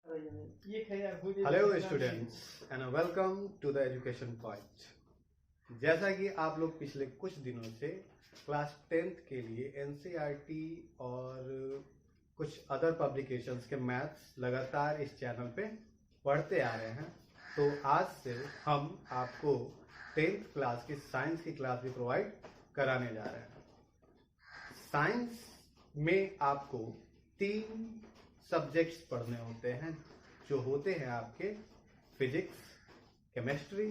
Hello students and welcome to the education point. जैसा कि आप लोग पिछले कुछ दिनों से क्लास 10th के लिए एनसीईआरटी और कुछ अदर पब्लिकेशंस के मैथ्स लगातार इस चैनल पे पढ़ते आ रहे हैं, तो आज से हम आपको 10th क्लास की साइंस की क्लास भी प्रोवाइड कराने जा रहे हैं। साइंस में आपको 3 सब्जेक्ट्स पढ़ने होते हैं, जो होते हैं आपके फिजिक्स, केमिस्ट्री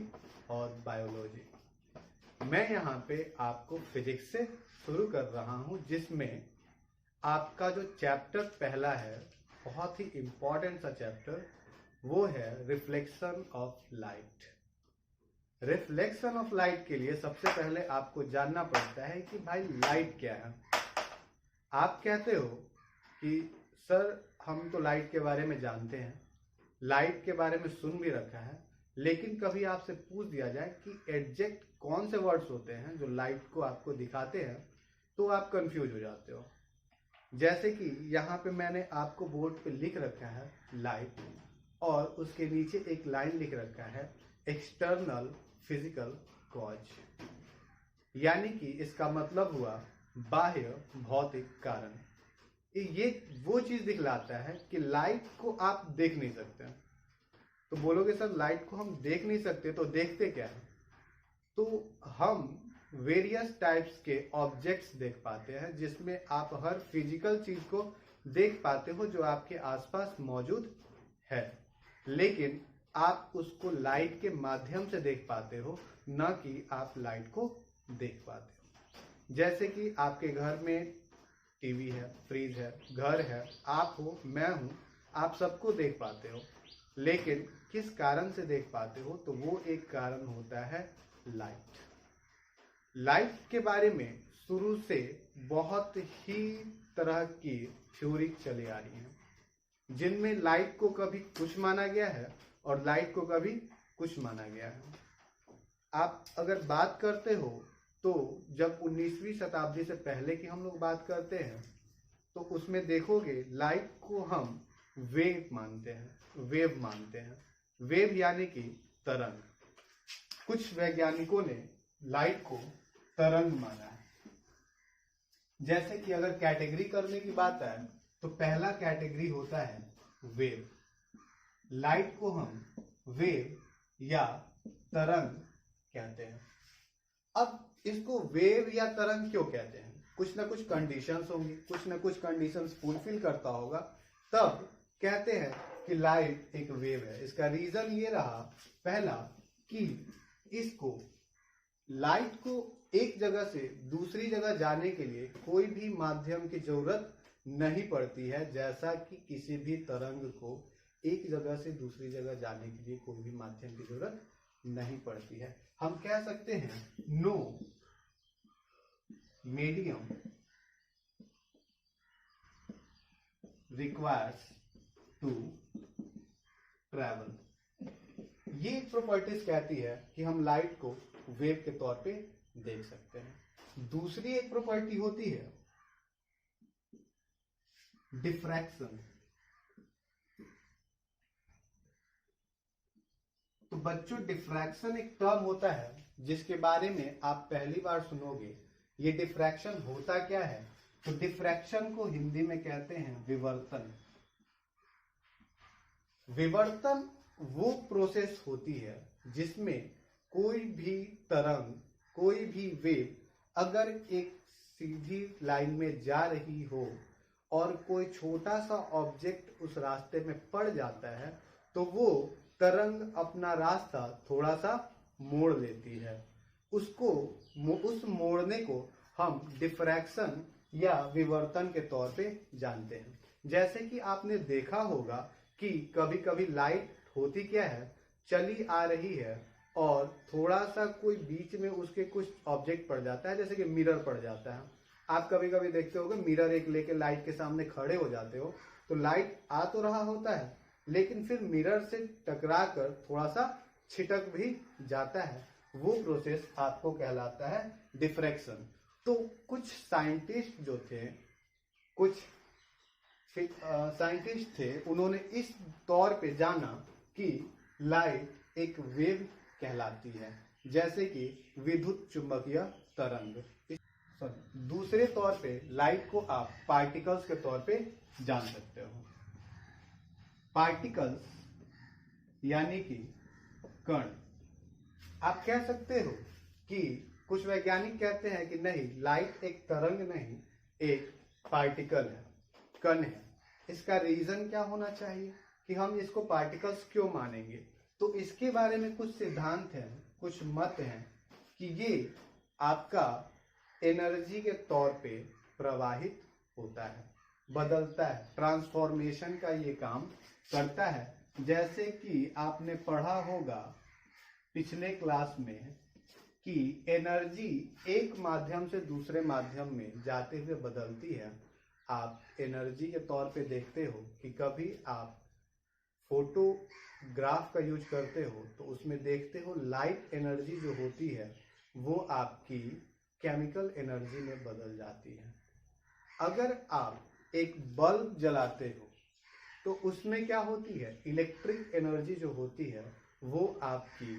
और बायोलॉजी। मैं यहाँ पे आपको फिजिक्स से शुरू कर रहा हूँ, जिसमें आपका जो चैप्टर पहला है, बहुत ही इम्पोर्टेंट सा चैप्टर, वो है reflection of light. Reflection of light के लिए सबसे पहले आपको जानना पड़ता है कि भाई लाइट क्या है। आप कहते हो कि सर हम तो लाइट के बारे में जानते हैं, लाइट के बारे में सुन भी रखा है, लेकिन कभी आपसे पूछ दिया जाए कि एग्जैक्ट कौन से वर्ड्स होते हैं जो लाइट को आपको दिखाते हैं, तो आप कंफ्यूज हो जाते हो। जैसे कि यहाँ पे मैंने आपको बोर्ड पे लिख रखा है लाइट, और उसके नीचे एक लाइन लिख रखा है एक्सटर्नल फिजिकल कॉज, यानी कि इसका मतलब हुआ बाह्य भौतिक कारण। ये वो चीज दिखलाता है कि लाइट को आप देख नहीं सकते। तो बोलोगे सर लाइट को हम देख नहीं सकते, तो देखते क्या है? तो हम वेरियस टाइप्स के ऑब्जेक्ट्स देख पाते हैं, जिसमें आप हर फिजिकल चीज को देख पाते हो जो आपके आसपास मौजूद है, लेकिन आप उसको लाइट के माध्यम से देख पाते हो, न कि आप लाइट को देख पाते हो। जैसे कि आपके घर में टीवी है, फ्रिज है, घर है, आप हो, मैं हूं, आप सबको देख पाते हो, लेकिन किस कारण से देख पाते हो? तो वो एक कारण होता है लाइट। लाइट के बारे में शुरू से बहुत ही तरह की थ्योरी चली आ रही हैं, जिनमें लाइट को कभी कुछ माना गया है और लाइट को कभी कुछ माना गया है। आप अगर बात करते हो तो जब 19वीं शताब्दी से पहले की हम लोग बात करते हैं, तो उसमें देखोगे लाइट को हम वेव मानते हैं। वेव यानी कि तरंग। कुछ वैज्ञानिकों ने लाइट को तरंग माना है। जैसे कि अगर कैटेगरी करने की बात है, तो पहला कैटेगरी होता है वेव। लाइट को हम वेव या तरंग कहते हैं। अब इसको वेव या तरंग क्यों कहते हैं? कुछ ना कुछ कंडीशंस होंगी, कुछ ना कुछ कंडीशंस फुलफिल करता होगा, तब कहते हैं कि लाइट एक वेव है। इसका रीजन ये रहा, पहला, कि इसको लाइट को एक जगह से दूसरी जगह जाने के लिए कोई भी माध्यम की जरूरत नहीं पड़ती है, जैसा कि किसी भी तरंग को एक जगह से दूसरी जगह जाने के लिए कोई भी माध्यम की जरूरत नहीं पड़ती है। हम कह सकते हैं no medium requires to travel. ये प्रॉपर्टीज कहती है कि हम लाइट को वेव के तौर पे देख सकते हैं। दूसरी एक प्रॉपर्टी होती है डिफ्रैक्शन। तो बच्चों, डिफ्रैक्शन एक टर्म होता है जिसके बारे में आप पहली बार सुनोगे। ये डिफ्रैक्शन होता क्या है? तो डिफ्रैक्शन को हिंदी में कहते हैं विवर्तन। विवर्तन वो प्रोसेस होती है जिसमें कोई भी तरंग, कोई भी वेव अगर एक सीधी लाइन में जा रही हो और कोई छोटा सा ऑब्जेक्ट उस रास्ते में पड़ जाता है, तो वो तरंग अपना रास्ता थोड़ा सा मोड़ लेती है। उस मोड़ने को हम डिफ्रैक्शन या विवर्तन के तौर पे जानते हैं। जैसे कि आपने देखा होगा कि कभी कभी लाइट होती क्या है, चली आ रही है और थोड़ा सा कोई बीच में उसके कुछ ऑब्जेक्ट पड़ जाता है, जैसे कि मिरर पड़ जाता है। आप कभी कभी देखते होगे मिरर एक लेके लाइट के सामने खड़े हो जाते हो, तो लाइट आ तो रहा होता है, लेकिन फिर मिरर से टकरा कर थोड़ा सा छिटक भी जाता है। वो प्रोसेस आपको कहलाता है डिफ्रैक्शन। तो कुछ साइंटिस्ट जो थे, कुछ साइंटिस्ट थे, उन्होंने इस तौर पे जाना कि लाइट एक वेव कहलाती है, जैसे कि विद्युत चुंबकीय तरंग। दूसरे तौर पे लाइट को आप पार्टिकल्स के तौर पे जान सकते हो। पार्टिकल्स यानी कि कण। आप कह सकते हो कि कुछ वैज्ञानिक कहते हैं कि नहीं, लाइट एक तरंग नहीं, एक पार्टिकल है, कण है। इसका रीजन क्या होना चाहिए कि हम इसको पार्टिकल्स क्यों मानेंगे? तो इसके बारे में कुछ सिद्धांत हैं, कुछ मत हैं कि ये आपका एनर्जी के तौर पे प्रवाहित होता है, बदलता है, ट्रांसफॉर्मेशन का ये काम करता है। जैसे कि आपने पढ़ा होगा पिछले क्लास में कि एनर्जी एक माध्यम से दूसरे माध्यम में जाते हुए बदलती है। आप एनर्जी के तौर पे देखते हो कि कभी आप फोटोग्राफ का यूज करते हो तो उसमें देखते हो लाइट एनर्जी जो होती है वो आपकी केमिकल एनर्जी में बदल जाती है। अगर आप एक बल्ब जलाते हो तो उसमें क्या होती है, इलेक्ट्रिक एनर्जी जो होती है वो आपकी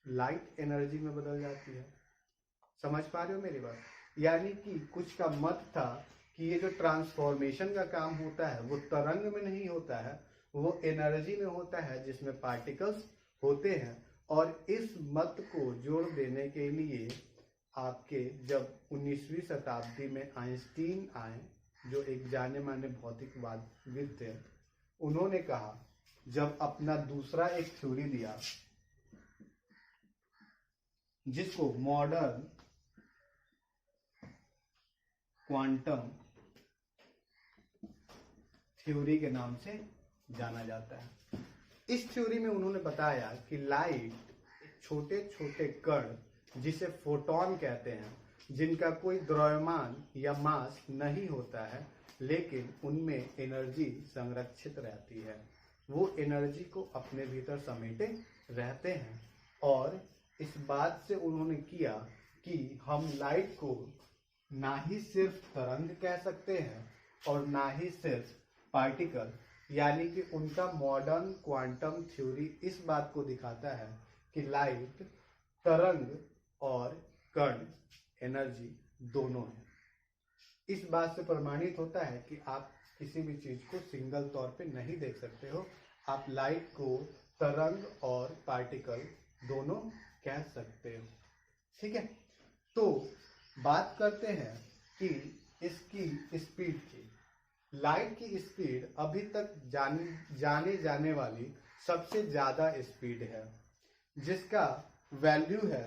लाइट एनर्जी में बदल जाती है। समझ पा रहे हो मेरी बात? यानी कि कुछ का मत था कि ये जो ट्रांसफॉर्मेशन का काम होता है वो तरंग में नहीं होता है, वो एनर्जी में होता है जिसमें पार्टिकल्स होते हैं। और इस मत को जोड़ देने के लिए आपके जब 19वीं शताब्दी में आइंस्टीन आए, जो एक जाने माने भौतिकवादविद थे, उन्होंने कहा, जब अपना दूसरा एक थ्योरी दिया जिसको मॉडर्न क्वांटम थ्योरी के नाम से जाना जाता है। इस थ्योरी में उन्होंने बताया कि लाइट छोटे छोटे कण, जिसे फोटॉन कहते हैं, जिनका कोई द्रव्यमान या मास नहीं होता है, लेकिन उनमें एनर्जी संरक्षित रहती है। वो एनर्जी को अपने भीतर समेटे रहते हैं। और इस बात से उन्होंने किया कि हम लाइट को ना ही सिर्फ तरंग कह सकते हैं और ना ही सिर्फ पार्टिकल, यानी कि उनका मॉडर्न क्वांटम थ्योरी इस बात को दिखाता है कि लाइट तरंग और कण एनर्जी दोनों है। इस बात से प्रमाणित होता है कि आप किसी भी चीज को सिंगल तौर पे नहीं देख सकते हो। आप लाइट को तरंग और पार्टिकल दोनों कह सकते हो। ठीक है, तो बात करते हैं कि इसकी स्पीड की। लाइट की स्पीड अभी तक जाने जाने वाली सबसे ज्यादा स्पीड है, जिसका वैल्यू है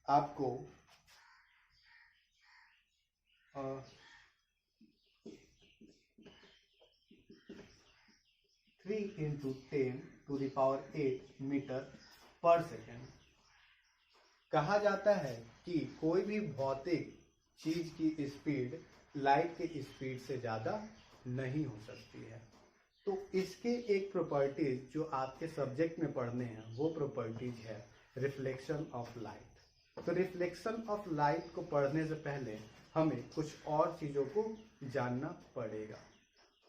आपको 3 × 10⁸ मीटर पर सेकेंड। कहा जाता है कि कोई भी भौतिक चीज की स्पीड लाइट के स्पीड से ज्यादा नहीं हो सकती है। तो इसके एक प्रॉपर्टीज जो आपके सब्जेक्ट में पढ़ने हैं वो प्रॉपर्टीज है रिफ्लेक्शन ऑफ लाइट। तो रिफ्लेक्शन ऑफ लाइट को पढ़ने से पहले हमें कुछ और चीजों को जानना पड़ेगा।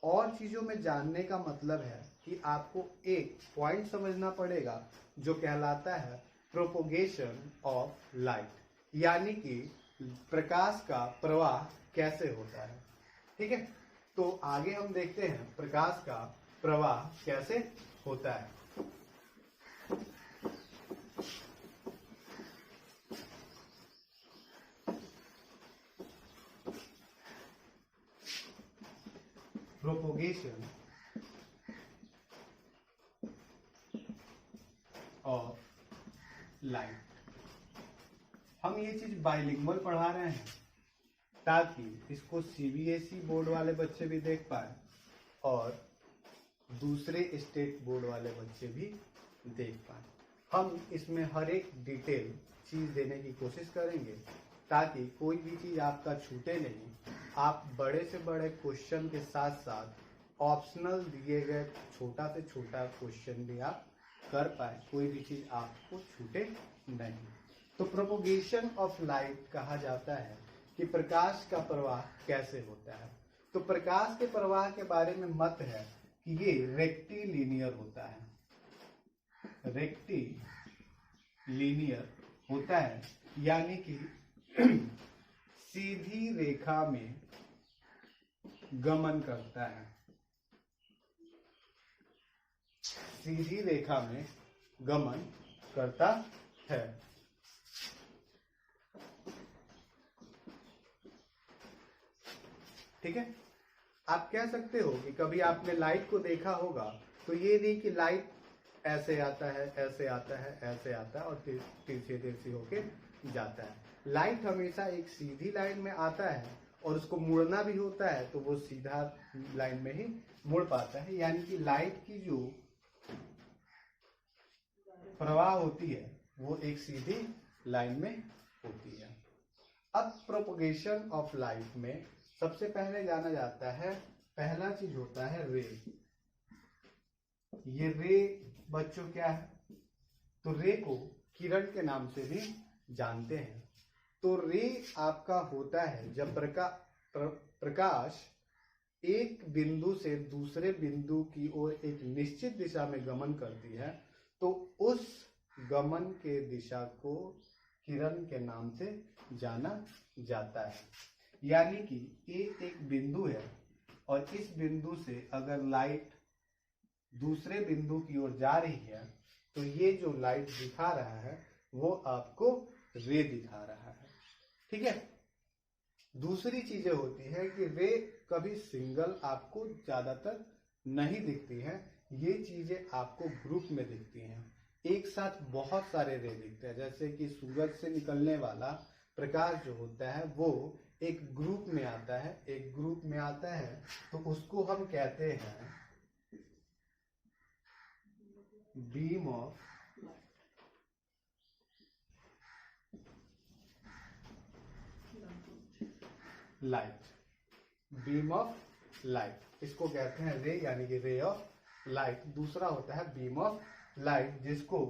और चीजों में जानने का मतलब है कि आपको एक पॉइंट समझना पड़ेगा जो कहलाता है प्रोपोगेशन ऑफ लाइट, यानी कि प्रकाश का प्रवाह कैसे होता है। ठीक है, तो आगे हम देखते हैं प्रकाश का प्रवाह कैसे होता है। Propagation of light. हम ये चीज बाइलिंगुअल पढ़ा रहे हैं ताकि इसको सीबीएसई बोर्ड वाले बच्चे भी देख पाए और दूसरे स्टेट बोर्ड वाले बच्चे भी देख पाए। हम इसमें हर एक डिटेल चीज देने की कोशिश करेंगे ताकि कोई भी चीज आपका छूटे नहीं। आप बड़े से बड़े क्वेश्चन के साथ साथ ऑप्शनल दिए गए छोटा से छोटा क्वेश्चन भी आप कर पाए, कोई भी चीज आपको छूटे नहीं। तो प्रोपोगेशन ऑफ लाइट कहा जाता है कि प्रकाश का प्रवाह कैसे होता है। तो प्रकाश के प्रवाह के बारे में मत है कि ये रेक्टिलिनियर होता है, रेक्टिलिनियर होता है, यानी कि सीधी रेखा में गमन करता है, सीधी रेखा में गमन करता है। ठीक है, आप कह सकते हो कि कभी आपने लाइट को देखा होगा तो ये नहीं कि लाइट ऐसे आता है, ऐसे आता है, ऐसे आता है और तिरछे तिरछी होके जाता है। लाइट हमेशा एक सीधी लाइन में आता है और उसको मुड़ना भी होता है तो वो सीधा लाइन में ही मुड़ पाता है, यानी कि लाइट की जो प्रवाह होती है वो एक सीधी लाइन में होती है। अब प्रोपगेशन ऑफ लाइट में सबसे पहले जाना जाता है, पहला चीज होता है रे। ये रे बच्चों क्या है? तो रे को किरण के नाम से भी जानते हैं। तो रे आपका होता है जब प्रकाश एक बिंदु से दूसरे बिंदु की ओर एक निश्चित दिशा में गमन करती है तो उस गमन के दिशा को किरण के नाम से जाना जाता है। यानी कि ये एक बिंदु है और इस बिंदु से अगर लाइट दूसरे बिंदु की ओर जा रही है तो ये जो लाइट दिखा रहा है वो आपको रे दिखा रहा है। ठीक है, दूसरी चीजें होती है कि रे कभी सिंगल आपको ज्यादातर नहीं दिखती हैं, ये चीजें आपको ग्रुप में दिखती हैं, एक साथ बहुत सारे रे दिखते हैं। जैसे कि सूरज से निकलने वाला प्रकाश जो होता है वो एक ग्रुप में आता है, एक ग्रुप में आता है तो उसको हम कहते हैं beam of light, beam of light, इसको कहते हैं रे, यानी कि रे ऑफ लाइट। दूसरा होता है बीम ऑफ लाइट जिसको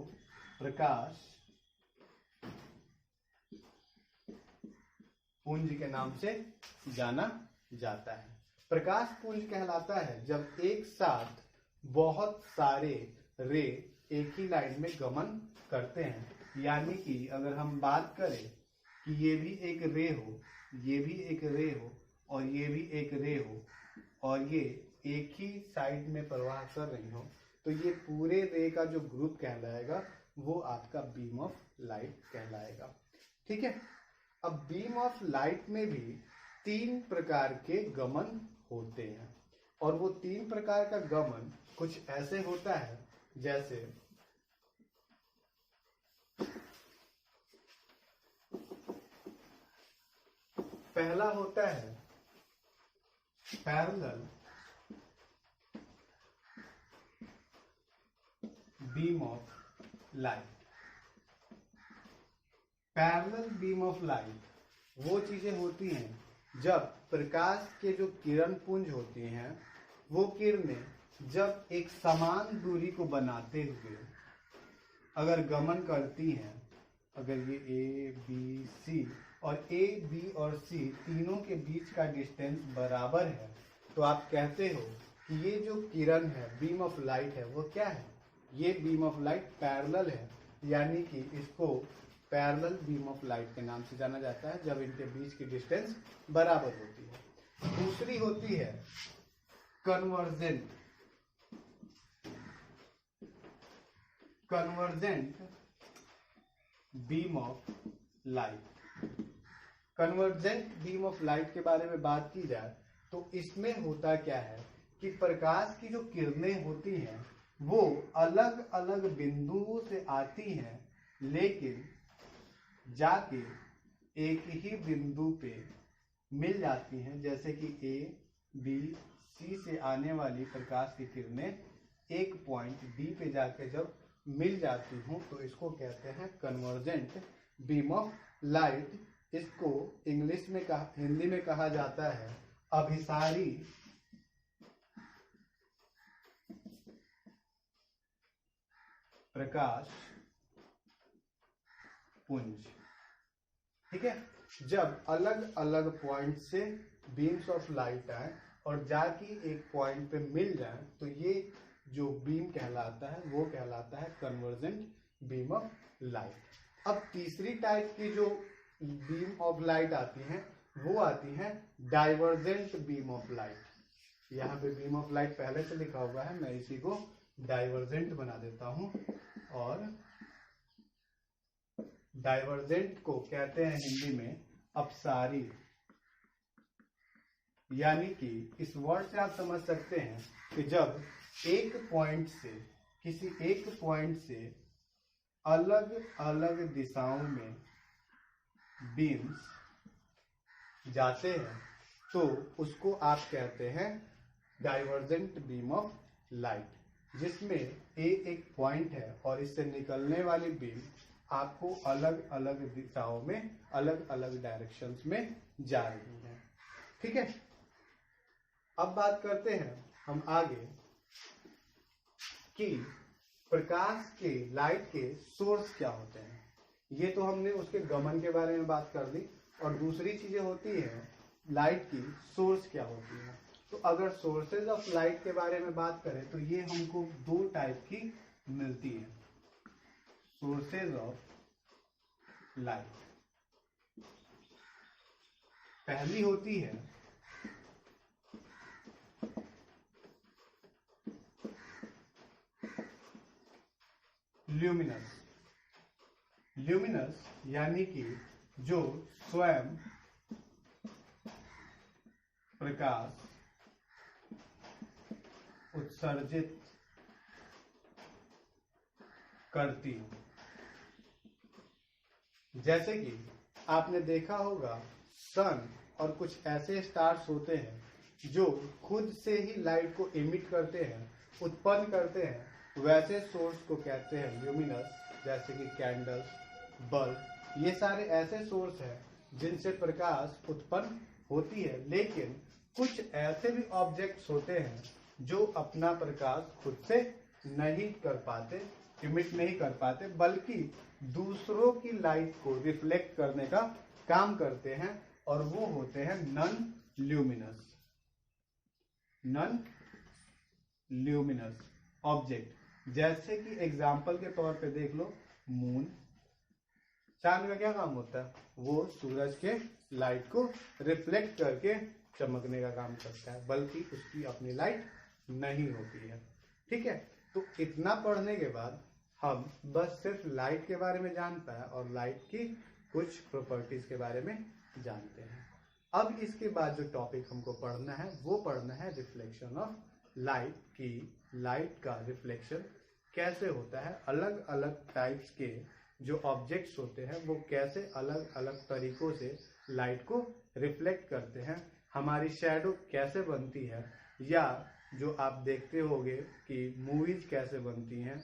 प्रकाश पुंज के नाम से जाना जाता है। प्रकाश पुंज कहलाता है जब एक साथ बहुत सारे रे एक ही लाइन में गमन करते हैं। यानी कि अगर हम बात करें कि ये भी एक रे हो, ये भी एक रे हो और ये भी एक रे हो और ये एक ही साइड में प्रवाह कर रही हो तो ये पूरे रे का जो ग्रुप कहलाएगा वो आपका बीम ऑफ लाइट कहलाएगा। ठीक है, अब बीम ऑफ लाइट में भी 3 प्रकार के गमन होते हैं और वो 3 प्रकार का गमन कुछ ऐसे होता है जैसे पहला होता है parallel beam of light. Parallel beam of light वो चीजें होती हैं जब प्रकाश के जो किरण पुंज होती हैं वो किरणें जब एक समान दूरी को बनाते हुए अगर गमन करती हैं, अगर ये ए बी सी और ए बी और सी तीनों के बीच का डिस्टेंस बराबर है तो आप कहते हो कि ये जो किरण है बीम ऑफ लाइट है वो क्या है? ये बीम ऑफ लाइट पैरेलल है, यानी कि इसको पैरेलल बीम ऑफ लाइट के नाम से जाना जाता है जब इनके बीच की डिस्टेंस बराबर होती है। दूसरी होती है convergent beam of light. Convergent beam of light के बारे में बात की जाए तो इसमें होता क्या है कि प्रकाश की जो किरणें होती हैं वो अलग अलग बिंदुओं से आती हैं लेकिन जाके एक ही बिंदु पे मिल जाती हैं। जैसे कि ए बी सी से आने वाली प्रकाश की किरणें एक पॉइंट डी पे जाके जब मिल जाती हूँ तो इसको कहते हैं कन्वर्जेंट बीम ऑफ लाइट। इसको इंग्लिश में हिंदी में कहा जाता है अभिसारी प्रकाश पुंज। ठीक है, जब अलग अलग पॉइंट से बीम्स ऑफ लाइट आए और जाके एक पॉइंट पे मिल जाए तो ये जो बीम कहलाता है वो कहलाता है कन्वर्जेंट बीम ऑफ लाइट। अब तीसरी टाइप की जो बीम ऑफ लाइट आती हैं वो आती हैं डाइवर्जेंट बीम ऑफ लाइट। यहाँ पे बीम ऑफ लाइट पहले से लिखा हुआ है, मैं इसी को डाइवर्जेंट बना देता हूं। और डाइवर्जेंट को कहते हैं हिंदी में अपसारी। यानी कि इस वर्ड से आप समझ सकते हैं कि जब एक पॉइंट से किसी एक पॉइंट से अलग अलग दिशाओं में बीम्स जाते हैं तो उसको आप कहते हैं डाइवर्जेंट बीम ऑफ लाइट, जिसमें एक पॉइंट है और इससे निकलने वाली बीम आपको अलग अलग दिशाओं में अलग अलग डायरेक्शंस में जा रही है। ठीक है, अब बात करते हैं हम आगे कि प्रकाश के, लाइट के सोर्स क्या होते हैं। ये तो हमने उसके गमन के बारे में बात कर दी, और दूसरी चीजें होती है लाइट की सोर्स क्या होती है। तो अगर सोर्सेज ऑफ लाइट के बारे में बात करें तो ये हमको दो टाइप की मिलती है। सोर्सेज ऑफ लाइट, पहली होती है ल्यूमिनस। ल्यूमिनस यानी कि जो स्वयं प्रकाश उत्सर्जित करती हो। जैसे कि आपने देखा होगा सन और कुछ ऐसे स्टार्स होते हैं जो खुद से ही लाइट को इमिट करते हैं, उत्पन्न करते हैं। वैसे सोर्स को कहते हैं ल्यूमिनस, जैसे कि कैंडल्स, बल्ब, ये सारे ऐसे सोर्स हैं जिनसे प्रकाश उत्पन्न होती है। लेकिन कुछ ऐसे भी ऑब्जेक्ट्स होते हैं जो अपना प्रकाश खुद से नहीं कर पाते, इमिट नहीं कर पाते, बल्कि दूसरों की लाइट को रिफ्लेक्ट करने का काम करते हैं, और वो होते हैं non luminous. Non luminous object, जैसे कि एग्जाम्पल के तौर पे देख लो मून। चांद का क्या काम होता है? वो सूरज के लाइट को रिफ्लेक्ट करके चमकने का काम करता है, बल्कि उसकी अपनी लाइट नहीं होती है। ठीक है, तो इतना पढ़ने के बाद हम बस सिर्फ लाइट के बारे में जान पाए और लाइट की कुछ प्रॉपर्टीज के बारे में जानते हैं। अब इसके बाद जो टॉपिक हमको पढ़ना है वो पढ़ना है रिफ्लेक्शन ऑफ लाइट, की लाइट का रिफ्लेक्शन कैसे होता है। अलग अलग टाइप्स के जो ऑब्जेक्ट्स होते हैं वो कैसे अलग अलग तरीकों से लाइट को रिफ्लेक्ट करते हैं, हमारी शैडो कैसे बनती है, या जो आप देखते होंगे कि मूवीज कैसे बनती हैं,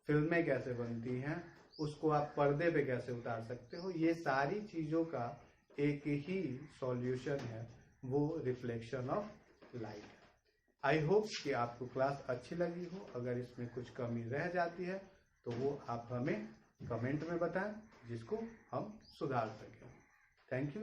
फिल्में कैसे बनती हैं, उसको आप पर्दे पे कैसे उतार सकते हो। ये सारी चीज़ों का एक ही सॉल्यूशन है, वो reflection of light. I hope कि आपको क्लास अच्छी लगी हो। अगर इसमें कुछ कमी रह जाती है तो वो आप हमें कमेंट में बताएं, जिसको हम सुधार सकें। Thank you.